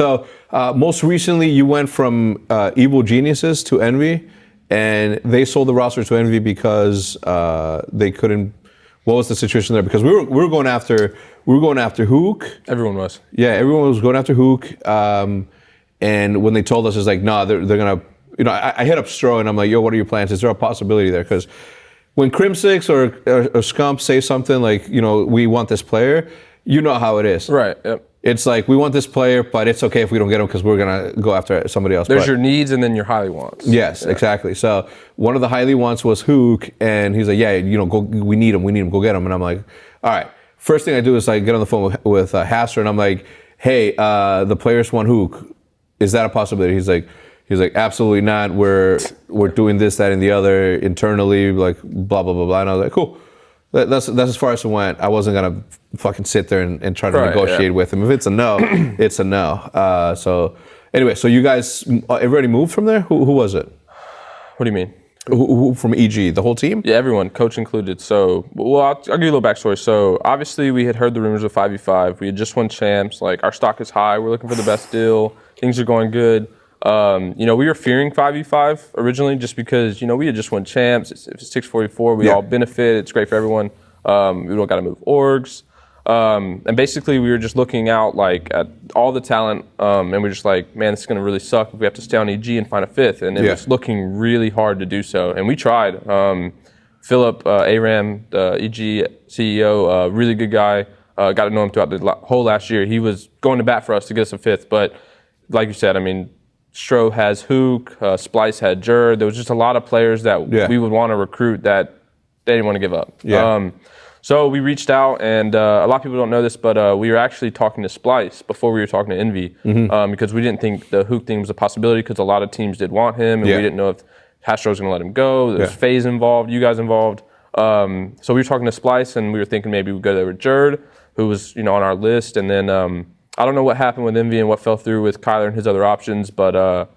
So most recently, you went from Evil Geniuses to Envy, and they sold the roster to Envy because they couldn't. What was the situation there? Because we were going after Hook. Everyone was. Yeah, everyone was going after Hook. And when they told us, it's like, no, they're gonna. I hit up Stro and I'm like, yo, what are your plans? Is there a possibility there? Because when Crim6 or Scump say something like, we want this player, you know how it is. Right. Yep. It's like, we want this player, but it's okay if we don't get him because we're going to go after somebody else. There's your needs and then your highly wants. Yes, exactly. So one of the highly wants was Hook, and he's like, yeah, go. We need him, go get him. And I'm like, all right. First thing I do is like get on the phone with Hasser, and I'm like, hey, the players want Hook. Is that a possibility? He's like, absolutely not. We're doing this, that, and the other internally, like blah, blah, blah, blah. And I was like, cool. That's as far as it went. I wasn't gonna fucking sit there and try to negotiate with him. If it's a no, it's a no. So anyway, so you guys, everybody moved from there? Who was it? What do you mean? Who from EG? The whole team? Yeah, everyone, coach included. So, I'll give you a little backstory. So obviously we had heard the rumors of 5v5. We had just won champs. Like, our stock is high. We're looking for the best deal. Things are going good. We were fearing 5v5 originally just because, we had just won champs. It's 644. We all benefit. It's great for everyone. We don't got to move orgs. And basically we were just looking out at all the talent. And we're just like, man, this is going to really suck if we have to stay on EG and find a fifth. And it was looking really hard to do so. And we tried. Philip, Aram, the EG CEO, really good guy. Got to know him throughout the whole last year. He was going to bat for us to get us a fifth. But like you said, Stro has Hook, Splice had Jur. There was just a lot of players that we would want to recruit that they didn't want to give up. Yeah. So we reached out, and a lot of people don't know this, but we were actually talking to Splice before we were talking to Envy, because we didn't think the Hook thing was a possibility because a lot of teams did want him, and we didn't know if Hastro was going to let him go. There was FaZe involved, you guys involved. So we were talking to Splice, and we were thinking maybe we'd go there with Jerd, who was on our list, and then I don't know what happened with Envy and what fell through with Kyler and his other options, but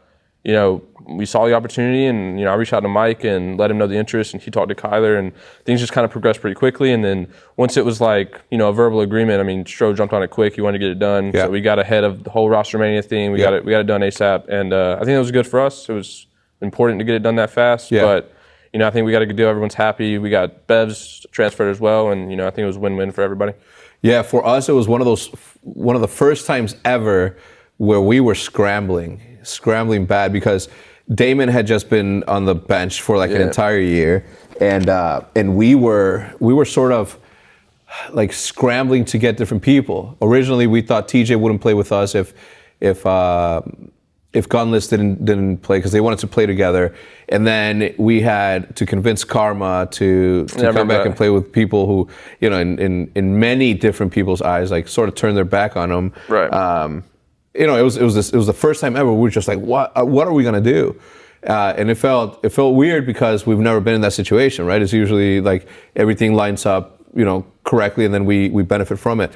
we saw the opportunity, and I reached out to Mike and let him know the interest, and he talked to Kyler, and things just kind of progressed pretty quickly. And then once it was a verbal agreement, Stro jumped on it quick. He wanted to get it done, so we got ahead of the whole roster mania thing. We got it done ASAP, and I think that was good for us. It was important to get it done that fast, but I think we got a good deal. Everyone's happy. We got Bevs transferred as well, and I think it was win-win for everybody. Yeah, for us, it was one of the first times ever where we were scrambling bad because Damon had just been on the bench for an entire year, and we were sort of scrambling to get different people. Originally, we thought TJ wouldn't play with us if Gunless didn't play because they wanted to play together, and then we had to convince Karma to come back and play with people who, in many different people's eyes, sort of turned their back on them. Right. It was the first time ever we were just like, what are we gonna do? And it felt weird because we've never been in that situation, right? It's usually everything lines up, correctly, and then we benefit from it.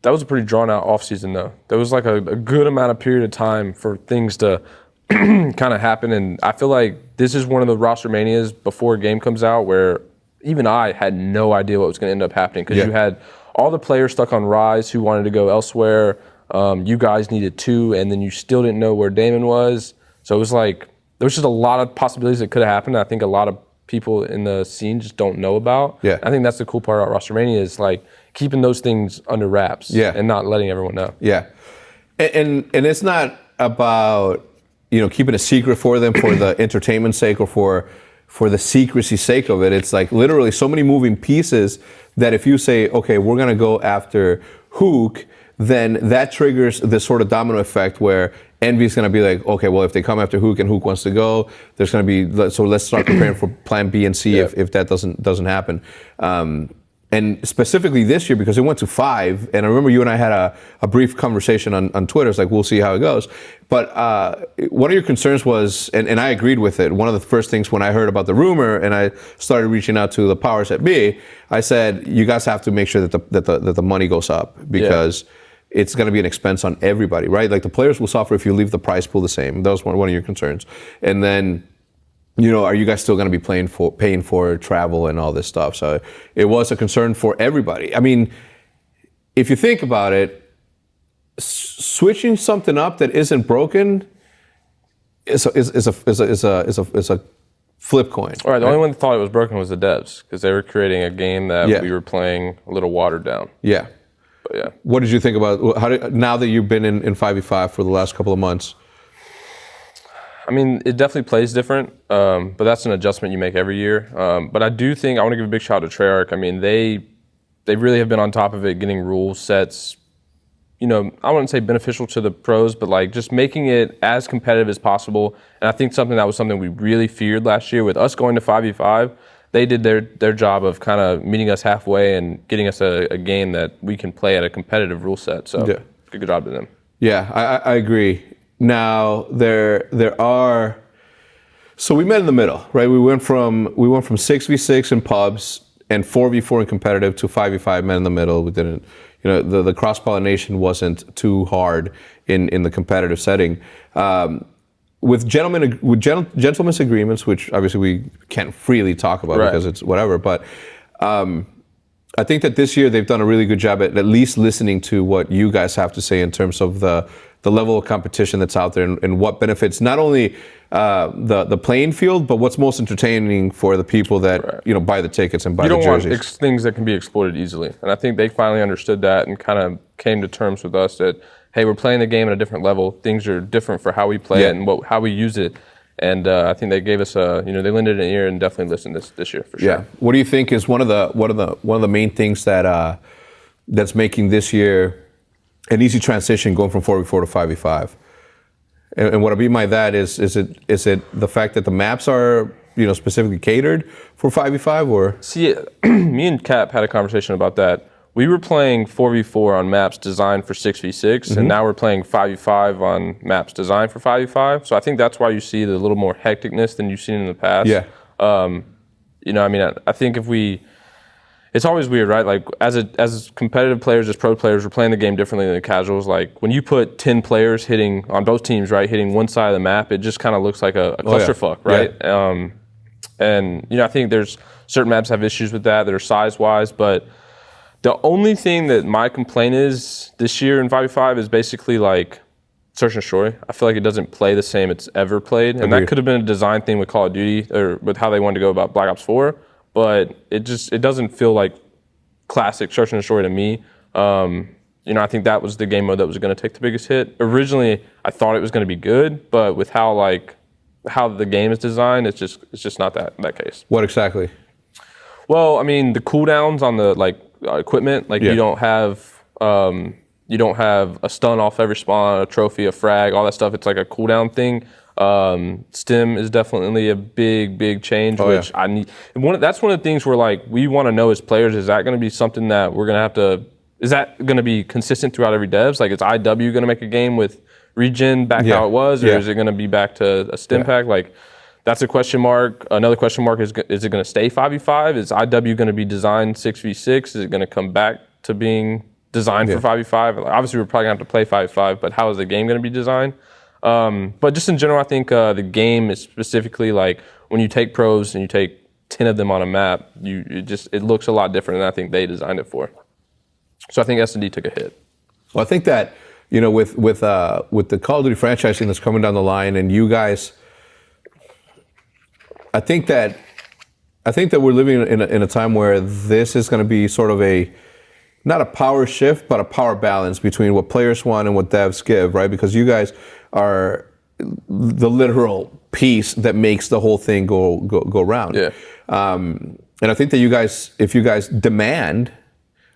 That was a pretty drawn-out offseason, though. There was a good amount of period of time for things to kind of happen, and I feel like this is one of the roster manias before a game comes out where even I had no idea what was going to end up happening because you had all the players stuck on Rise who wanted to go elsewhere. You guys needed 2, and then you still didn't know where Damon was. So it was there was just a lot of possibilities that could have happened. I think a lot of people in the scene just don't know about. Yeah. I think that's the cool part about roster mania is keeping those things under wraps and not letting everyone know. Yeah. And it's not about, keeping a secret for them for the entertainment sake or for the secrecy sake of it. It's literally so many moving pieces that if you say, okay, we're going to go after Hook, then that triggers this sort of domino effect where Envy's going to be like, okay, well, if they come after Hook and Hook wants to go, there's going to be, so let's start preparing for plan B and C if that doesn't happen. And specifically this year, because it went to 5, and I remember you and I had a brief conversation on Twitter. It's we'll see how it goes. But one of your concerns was, and I agreed with it, one of the first things when I heard about the rumor and I started reaching out to the powers that be, I said, you guys have to make sure that the money goes up because it's going to be an expense on everybody, right? The players will suffer if you leave the prize pool the same. That was one of your concerns. And then, are you guys still going to be paying for travel and all this stuff? So it was a concern for everybody. If you think about it, switching something up that isn't broken is a flip coin. All right, the only one that thought it was broken was the devs because they were creating a game that we were playing a little watered down. Yeah. But yeah. What did you think about now that you've been in 5v5 for the last couple of months? I mean, it definitely plays different, but that's an adjustment you make every year. But I do think I want to give a big shout out to Treyarch. I mean, they really have been on top of it, getting rule sets. You know, I wouldn't say beneficial to the pros, but like just making it as competitive as possible. And I think that was something we really feared last year with us going to 5v5. They did their job of kind of meeting us halfway and getting us a game that we can play at a competitive rule set. So good job to them. Yeah, I agree. Now there are. So we met in the middle, right? We went from 6v6 in pubs and 4v4 in competitive to 5v5 men in the middle. We didn't. You know, the cross-pollination wasn't too hard in the competitive setting. With gentlemen's agreements, which obviously we can't freely talk about because it's whatever, but I think that this year they've done a really good job at least listening to what you guys have to say in terms of the level of competition that's out there and what benefits not only the playing field, but what's most entertaining for the people that buy the tickets and buy the jerseys. You don't want things that can be exploited easily, and I think they finally understood that and kind of came to terms with us that, hey, we're playing the game at a different level. Things are different for how we play it and how we use it. And I think they gave us they lended an ear and definitely listened this year for sure. Yeah. What do you think is one of the main things that that's making this year an easy transition going from 4v4 to 5v5? And what I mean by that is it the fact that the maps are specifically catered for 5v5 or? See, me and Cap had a conversation about that. We were playing 4v4 on maps designed for 6v6, and now we're playing 5v5 on maps designed for 5v5. So I think that's why you see the little more hecticness than you've seen in the past. Yeah. I think it's always weird, right? Like as competitive players, as pro players, we're playing the game differently than the casuals. Like when you put 10 players hitting on both teams, right, hitting one side of the map, it just kind of looks like a clusterfuck, right? Yeah. And I think there's certain maps have issues with that are size-wise, but the only thing that my complaint is this year in 5v5 is basically like search and destroy. I feel like it doesn't play the same it's ever played. And that could have been a design thing with Call of Duty or with how they wanted to go about Black Ops 4, but it doesn't feel like classic search and destroy to me. I think that was the game mode that was going to take the biggest hit. Originally, I thought it was going to be good, but with how the game is designed, it's just not that case. What exactly? Well, I mean, the cooldowns on the equipment, you don't have a stun off every spawn, a trophy, a frag, all that stuff. It's like a cooldown thing. Stim is definitely a big change, which I need. That's one of the things where we want to know as players, is that going to be something that we're going to have to? Is that going to be consistent throughout every devs? Like, is IW going to make a game with regen back how it was, or is it going to be back to a stim pack? That's a question mark. Another question mark is it going to stay 5v5? Is IW going to be designed 6v6? Is it going to come back to being designed for 5v5? Obviously, we're probably going to have to play 5v5, but how is the game going to be designed? But just in general, I think the game is specifically when you take pros and you take 10 of them on a map, it looks a lot different than I think they designed it for. So I think S&D took a hit. Well, I think that with the Call of Duty franchising that's coming down the line, and you guys. I think that we're living in a time where this is going to be sort of not a power shift, but a power balance between what players want and what devs give, right? Because you guys are the literal piece that makes the whole thing go round. Yeah. And I think that if you guys demand,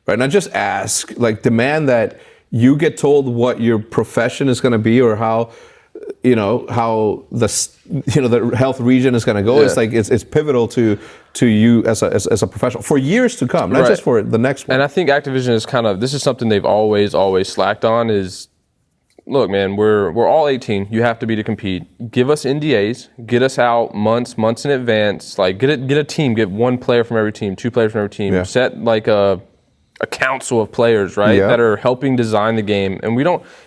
right, not just ask, demand that you get told what your profession is going to be or how the health region is going to go. It's pivotal to you as a professional for years to come, not just for the next one. And I think Activision is this is something they've always slacked on is, look, man, we're all 18. You have to be to compete. Give us NDAs. Get us out months in advance. Get a team. Get one player from every team, two players from every team. Yeah. Set a council of players, right, that are helping design the game. And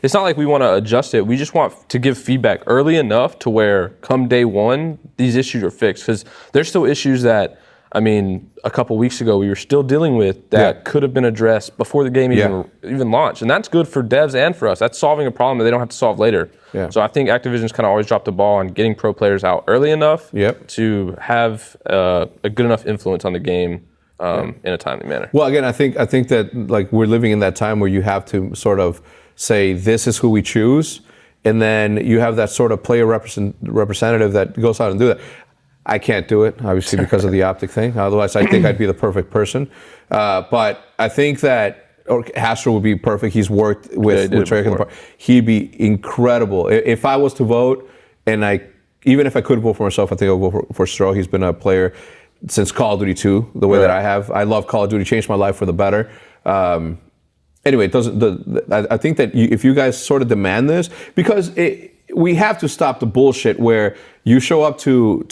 it's not like we want to adjust it. We just want to give feedback early enough to where come day one, these issues are fixed. Because there's still issues that I mean, a couple weeks ago, we were still dealing with that could have been addressed before the game even launched. And that's good for devs and for us. That's solving a problem that they don't have to solve later. Yeah. So I think Activision's kind of always dropped the ball on getting pro players out early enough to have a good enough influence on the game in a timely manner. Well, again, I think that like we're living in that time where you have to sort of say, this is who we choose. And then you have that sort of player representative that goes out and do that. I can't do it, obviously, because of the optic thing. Otherwise, I think I'd be the perfect person. But I think that Hastro would be perfect. He's worked with Treyarch. He'd be incredible. If I was to vote, and even if I could vote for myself, I think I would vote for Stro. He's been a player since Call of Duty 2, the way that I have. I love Call of Duty, changed my life for the better. Anyway, it doesn't. I think that if you guys sort of demand this, because we have to stop the bullshit where you show up to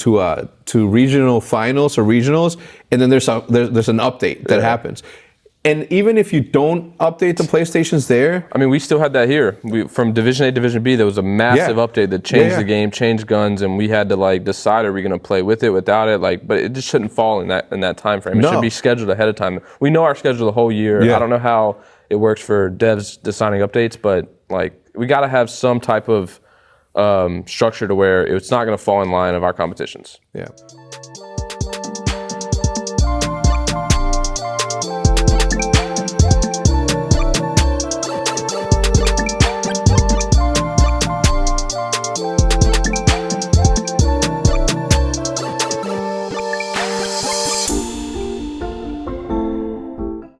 regional finals or regionals, and then there's an update that happens. And even if you don't update the PlayStations there, I mean, we still had that here. From Division A, Division B, there was a massive update that changed the game, changed guns, and we had to like decide, are we going to play with it, without it? Like, but it just shouldn't fall in that time frame. It should be scheduled ahead of time. We know our schedule the whole year. I don't know how it works for devs designing updates, but like we got to have some type of structure to where it's not going to fall in line of our competitions. Yeah.